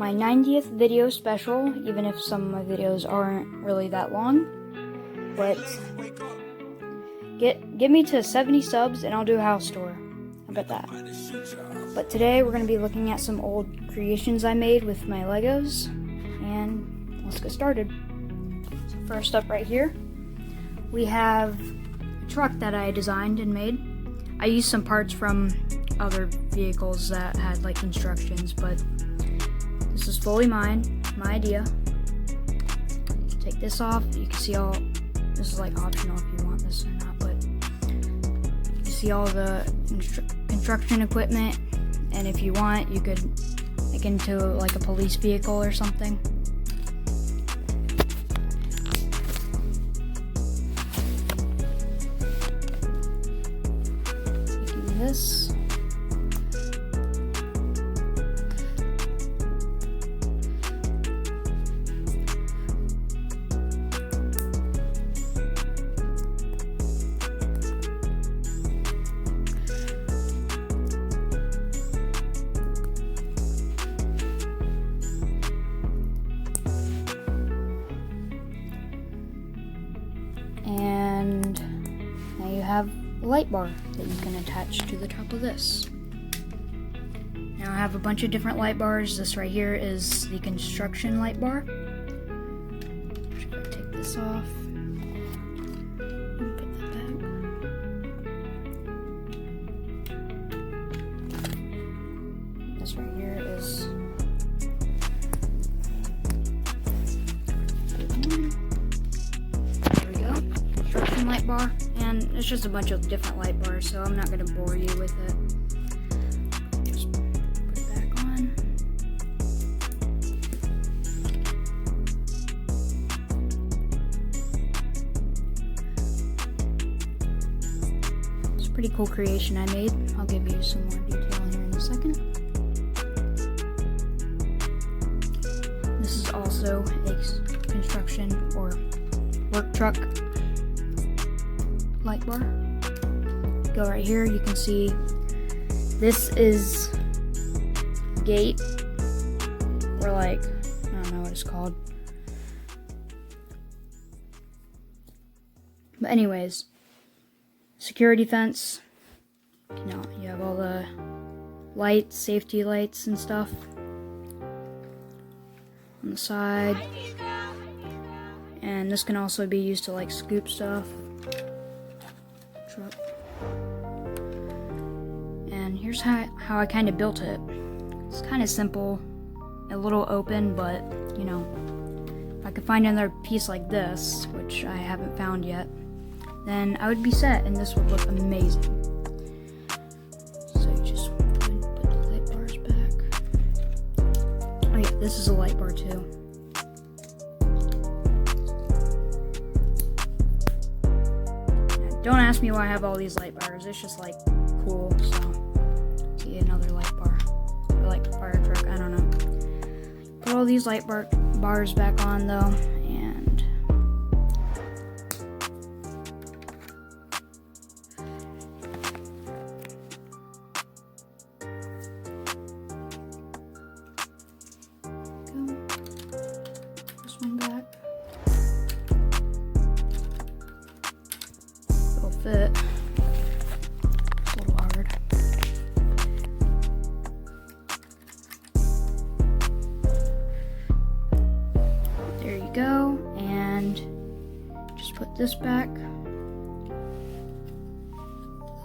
my 90th video special, even if some of my videos aren't really that long. But get me to 70 subs and I'll do a house tour. I bet that. But today we're going to be looking at some old creations I made with my Legos. And let's get started. So first up right here, we have a truck that I designed and made. I used some parts from other vehicles that had like instructions, but this is fully mine, my idea. Take this off. You can see all, this is like optional if you want this or not, but you see all the construction equipment, and if you want, you could make into like a police vehicle or something. Taking this. And now you have a light bar that you can attach to the top of this. Now I have a bunch of different light bars. This right here is the construction light bar. Just gotta take this off and put that back. This right here is light bar, and it's just a bunch of different light bars, so I'm not going to bore you with it. Just put it back on. It's a pretty cool creation I made. I'll give you some more detail here in a second. This is also a construction or work truck light bar. Go right here, you can see this is gate, or like, I don't know what it's called. But anyways, security fence. You know, you have all the lights, safety lights and stuff on the side. And this can also be used to like scoop stuff. And here's how I kind of built it. It's kind of simple, a little open, but you know, if I could find another piece like this, which I haven't found yet, then I would be set and this would look amazing. So you just put the light bars back. Oh yeah, this is a light bar too. Don't ask me why I have all these light bars, it's just like cool, so. See, another light bar, or like fire truck, I don't know. Put all these light bars back on though, and go. This one back. Fit. It's a little hard. There you go, and just put this back.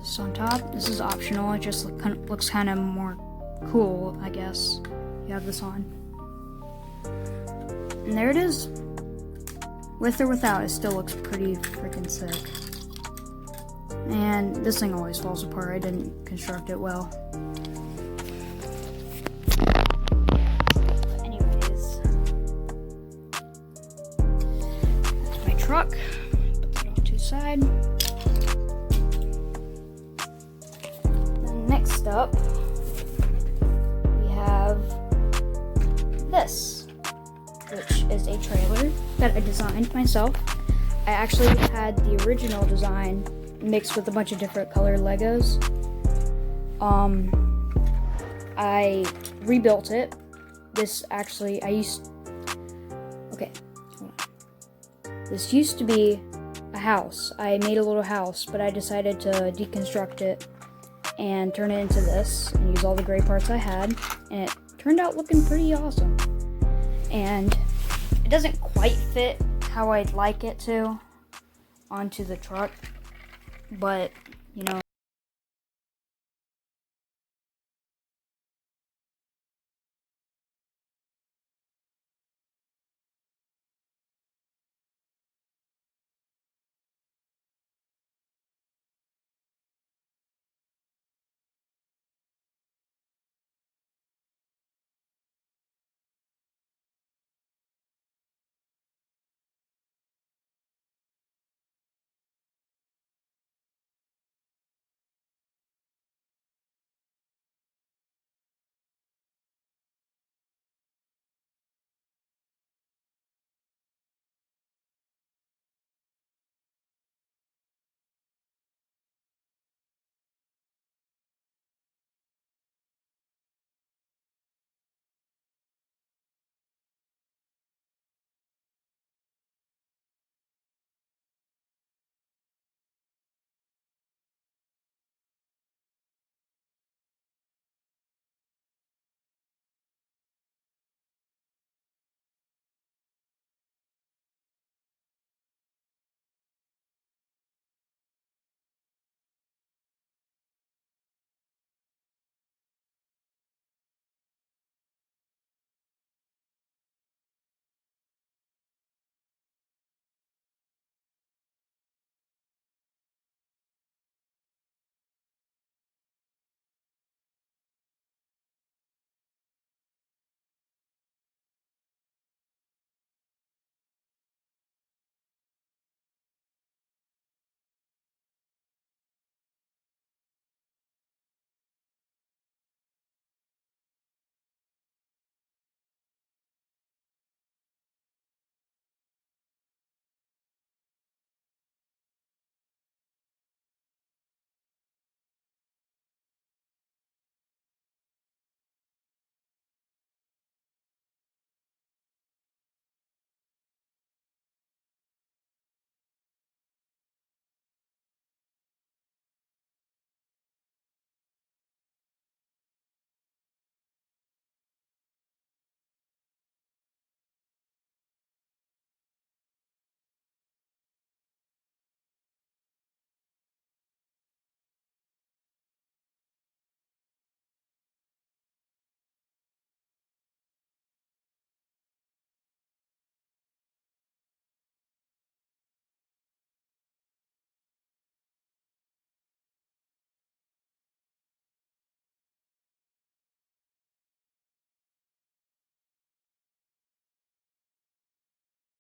This on top. This is optional. It just looks kind of more cool, I guess. You have this on, and there it is. With or without, it still looks pretty freaking sick. And this thing always falls apart. I didn't construct it well. But anyways, that's my truck. Put that off to the side. Then next up, we have this, which is a trailer that I designed myself. I actually had the original design mixed with a bunch of different colored Legos. I rebuilt it this actually, okay, hold on. This used to be a house. I made a little house, but I decided to deconstruct it and turn it into this and use all the gray parts I had, and it turned out looking pretty awesome. And it doesn't quite fit how I'd like it to onto the truck, but you know.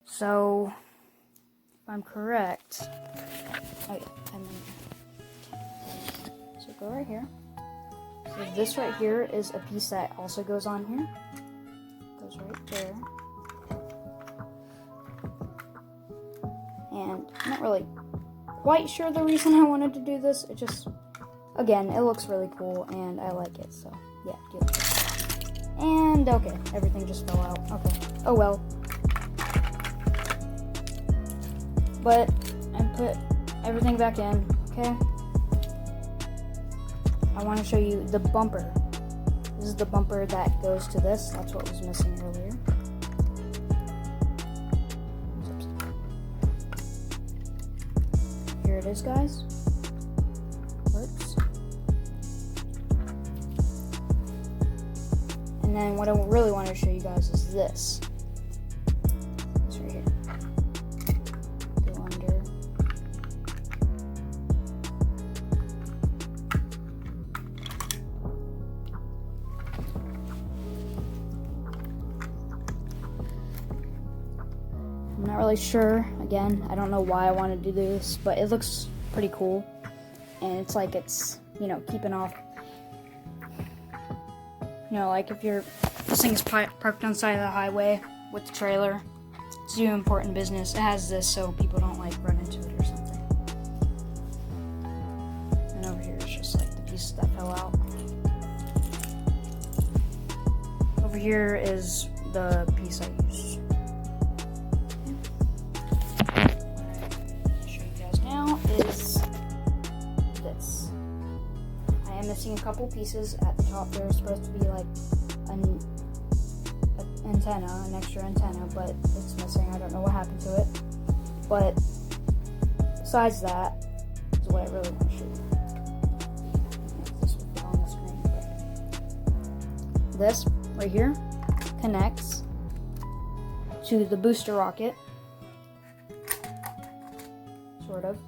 So, if I'm correct, oh yeah, so go right here. So this right here is a piece that also goes on here. Goes right there. And I'm not really quite sure the reason I wanted to do this. It just, again, it looks really cool and I like it, so yeah, do it. And okay, everything just fell out. Okay, oh well. But I put everything back in, okay? I want to show you the bumper. This is the bumper that goes to this. That's what was missing earlier. Here it is, guys. Works. And then what I really want to show you guys is this. This right here. Go under. I'm not really sure. Again, I don't know why I want to do this, but it looks pretty cool. And it's like it's, you know, keeping off. You know, like if this thing's parked on the side of the highway with the trailer, it's doing important business. It has this so people don't like run into it or something. And over here is just like the piece that fell out. over here is the piece I used. What I'll show you guys now is this. I am missing a couple pieces at the top. There's supposed to be like an extra antenna, but it's missing. I don't know what happened to it. But besides that, is what I really want to show you. This will fit on the screen. This right here connects to the booster rocket, sort of,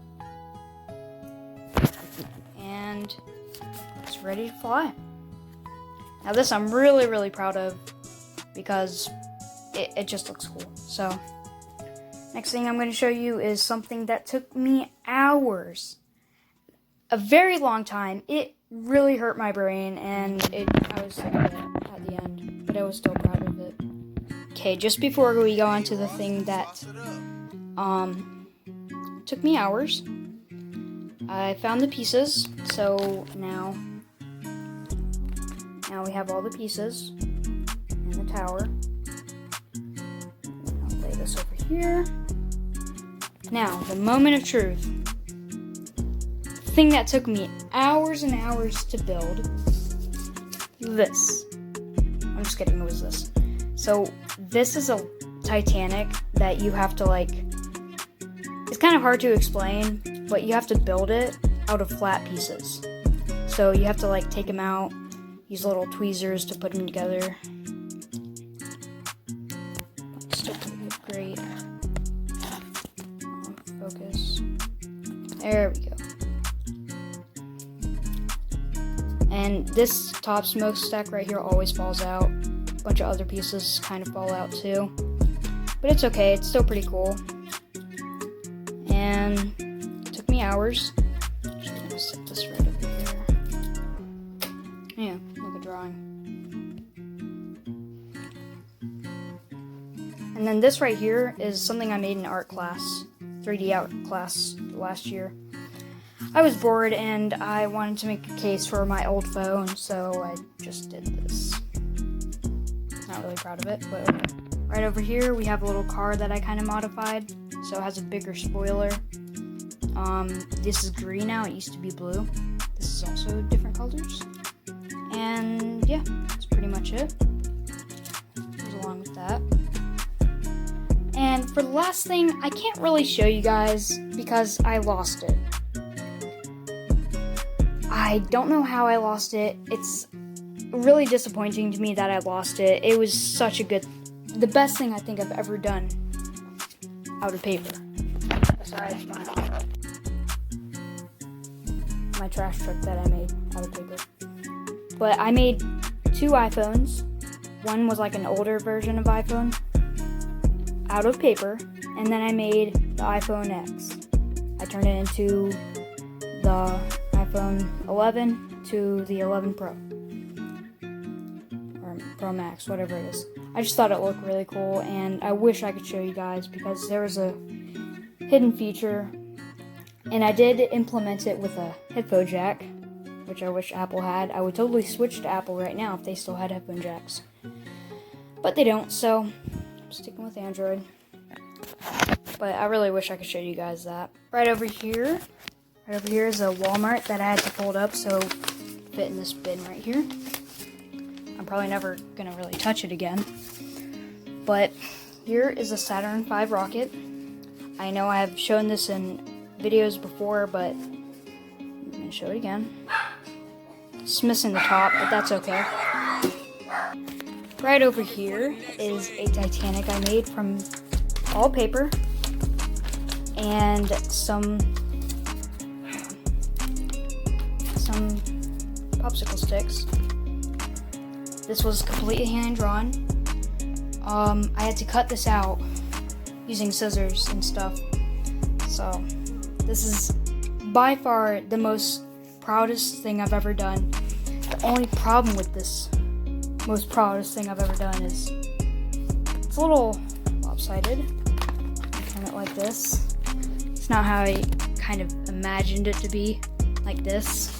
and it's ready to fly. Now this I'm really proud of because it just looks cool. So next thing I'm going to show you is something that took me hours, a very long time. It really hurt my brain, and I was sick of it at the end, but I was still proud of it. Okay, just before we go on to the thing that took me hours, I found the pieces. So now we have all the pieces in the tower. I'll lay this over here. Now, the moment of truth. The thing that took me hours and hours to build. This. I'm just kidding, it was this. So, this is a Titanic that you have to it's kind of hard to explain, but you have to build it out of flat pieces. So, you have to take them out, use little tweezers to put them together. Still great. Focus. There we go. And this top smokestack right here always falls out. A bunch of other pieces kind of fall out too. But it's okay, it's still pretty cool. And it took me hours. Just gonna set this right over here. Yeah, like a drawing. And then this right here is something I made in art class, 3D art class last year. I was bored and I wanted to make a case for my old phone, so I just did this. Not really proud of it, but okay. Right over here we have a little car that I kind of modified, so it has a bigger spoiler. This is green now, it used to be blue. This is also different colors. And yeah, that's pretty much it. Goes along with that. And for the last thing, I can't really show you guys because I lost it. I don't know how I lost it. It's really disappointing to me that I lost it. It was such a the best thing I think I've ever done out of paper. Besides my trash truck that I made out of paper. But I made 2 iPhones. One was like an older version of iPhone out of paper, and then I made the iPhone X. I turned it into the iPhone 11 to the 11 Pro. Or Pro Max, whatever it is. I just thought it looked really cool, and I wish I could show you guys because there was a hidden feature, and I did implement it with a headphone jack, which I wish Apple had. I would totally switch to Apple right now if they still had headphone jacks. But they don't, so I'm sticking with Android. But I really wish I could show you guys that. Right over here is a Walmart that I had to fold up so it fit in this bin right here. I'm probably never gonna really touch it again. But here is a Saturn V rocket. I know I have shown this in videos before, but I'm gonna show it again. It's missing the top, but that's okay. Right over here is a Titanic I made from all paper and some popsicle sticks. This was completely hand-drawn. I had to cut this out using scissors and stuff. So this is by far the most proudest thing I've ever done. The only problem with this most proudest thing I've ever done is it's a little lopsided. Turn it like this. It's not how I kind of imagined it to be, like this.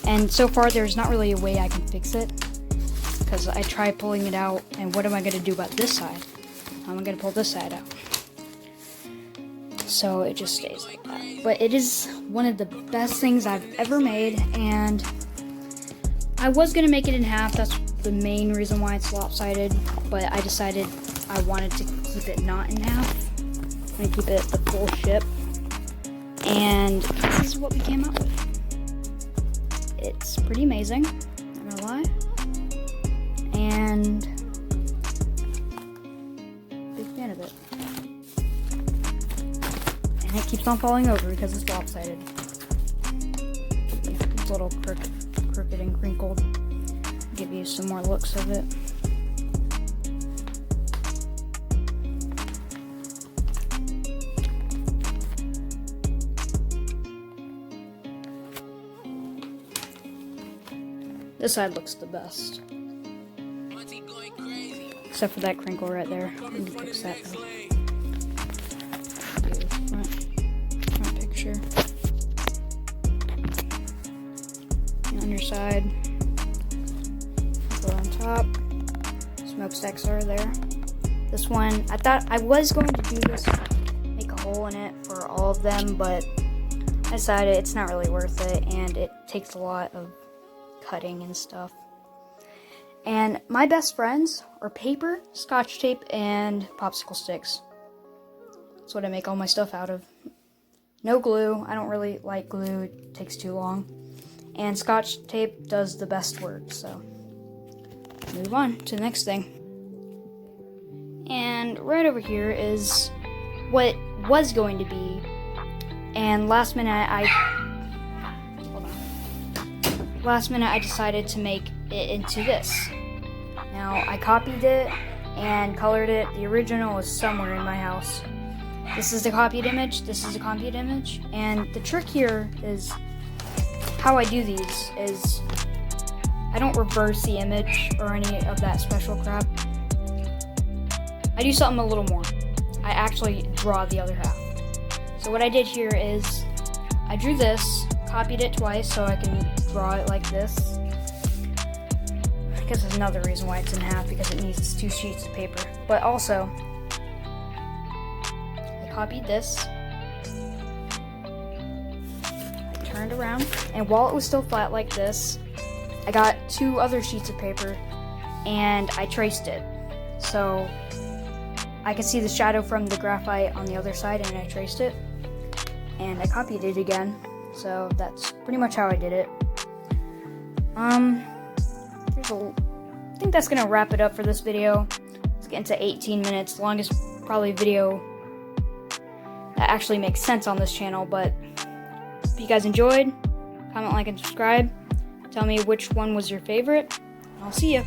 And so far there's not really a way I can fix it because I tried pulling it out, and what am I going to do about this side? How am I going to pull this side out? So it just stays like that. But it is one of the best things I've ever made, and I was going to make it in half. That's the main reason why it's lopsided, but I decided I wanted to keep it not in half. I'm going to keep it the full ship, and this is what we came up with. It's pretty amazing, not gonna lie, and big fan of it. And it keeps on falling over because it's lopsided. It's a little crooked and crinkled. Give you some more looks of it. This side looks the best. Except for that crinkle right there. Let me fix that though. Front picture. The underside. Go on top. Smokestacks are there. This one, I thought I was going to do this, make a hole in it for all of them, but I decided it's not really worth it, and it takes a lot of cutting and stuff. And my best friends are paper, scotch tape, and popsicle sticks. That's what I make all my stuff out of. No glue. I don't really like glue. It takes too long. And scotch tape does the best work, so move on to the next thing. And right over here is what was going to be, and last minute I decided to make it into this. Now, I copied it and colored it. The original is somewhere in my house. This is the copied image, this is the copied image, and the trick here is how I do these is I don't reverse the image or any of that special crap. I do something a little more. I actually draw the other half. So what I did here is I drew this, copied it twice so I can draw it like this. I guess there's another reason why it's in half, because it needs 2 sheets of paper. But also, I copied this, I turned around, and while it was still flat like this, I got 2 other sheets of paper and I traced it. So I could see the shadow from the graphite on the other side, and I traced it. And I copied it again. So that's pretty much how I did it. I think that's gonna wrap it up for this video. Let's get into 18 minutes, longest probably video that actually makes sense on this channel. But if you guys enjoyed, comment, like, and subscribe. Tell me which one was your favorite. I'll see you.